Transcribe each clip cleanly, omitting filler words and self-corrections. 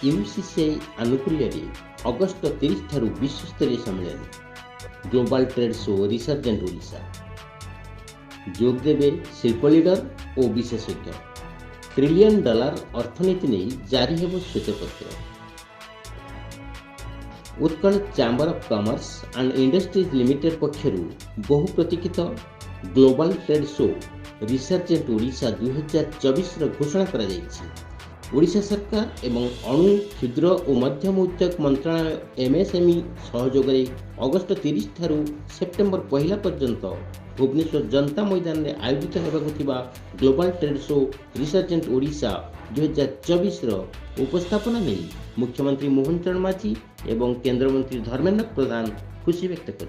यूसीसीआई आनुकूल्य August 30 ठारू विश्वस्तरीय सम्मेलन global trade show resurgent Odisha जोगदेवे शिल्प लीडर और विशेषज्ञ $1 ट्रिलियन अर्थनीति नहीं जारी हेब श्वेतपत्र। Utkal chamber of commerce and industries limited पक्षरु बहु प्रतीक्षित global trade show resurgent Odisha 2024 घोषणा करा जायछि। ओडिशा सरकार एवं अणु क्षुद्र और मध्यम उद्योग मंत्रालय एमएसएमई सहयोग अगस्ट 30 ठारू सेप्टेम्बर 1 पर्यंत भुवनेश्वर जनता मैदान में आयोजित होगा global trade show resurgent Odisha 2024 उपस्थापना नहीं मुख्यमंत्री मोहन चरण माझी एवं केंद्र मंत्री धर्मेंद्र प्रधान खुशी व्यक्त कर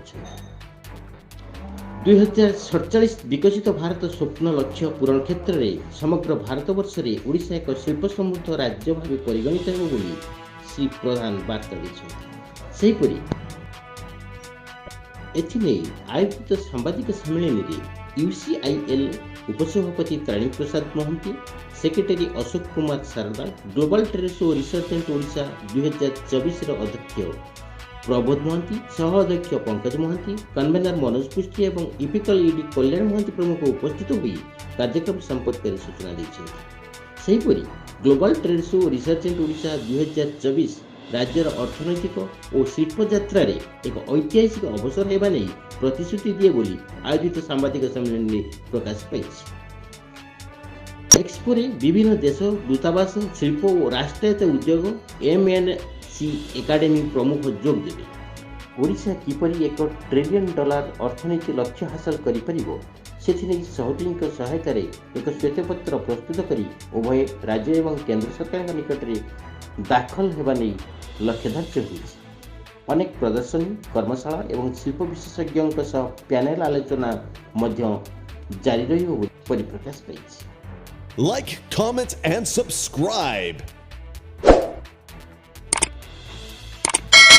2047 विकसित भारत स्वप्न लक्ष्य पूरण क्षेत्र में समग्र भारतवर्ष में ओडिशा एक शिल्प समृद्ध राज्य भाव परिगणित हो बोली श्री प्रधान वार्ता देते। एथिने आयोजित सांबादिक सम्मेलन में यूसीआईएल उपसभापति Tarini Prasad Mohanty, secretary Ashok Kumar Sarda, global trade show resurgent Odisha 2024 अध्यक्ष प्रबोध महांती, सह अध्यक्ष पंकज महांती, कन्वेनर मनोज पुष्टि और इपिकल ईडी कल्याण महांती प्रमुख उपस्थित हुई कार्यक्रम संपर्क में सूचना देते। Global trade show resurgent Odisha 2024 राज्यर अर्थनैतिक और शिल्प यात्रा एक ऐतिहासिक अवसर होगा नहीं प्रतिश्रुति दिए बोली आयोजित सांबादिक सम्मेलन में प्रकाश पाई। एक्सपो रे विभिन्न देश दूतावास शिल्प और राष्ट्रायत्त उद्योग एमएनसी एकाडेमी प्रमुख जोग देवे। ओडिशा किपरि $1 ट्रिलियन अर्थनीति लक्ष्य हासिल करिपरिबो सेथिने सहयोगी सहायता एक श्वेतपत्र प्रस्तुत करी उभय राज्य एवं केंद्र सरकार निकट में दाखल होगा नहीं लक्ष्य धार्य होइछि। अनेक प्रदर्शनी कर्मशाला एवं शिल्प विशेषज्ञों सह पैनल आलोचना मध्य जारी रहिबो परिप्रकाश पाइछि। Like, comment, and subscribe.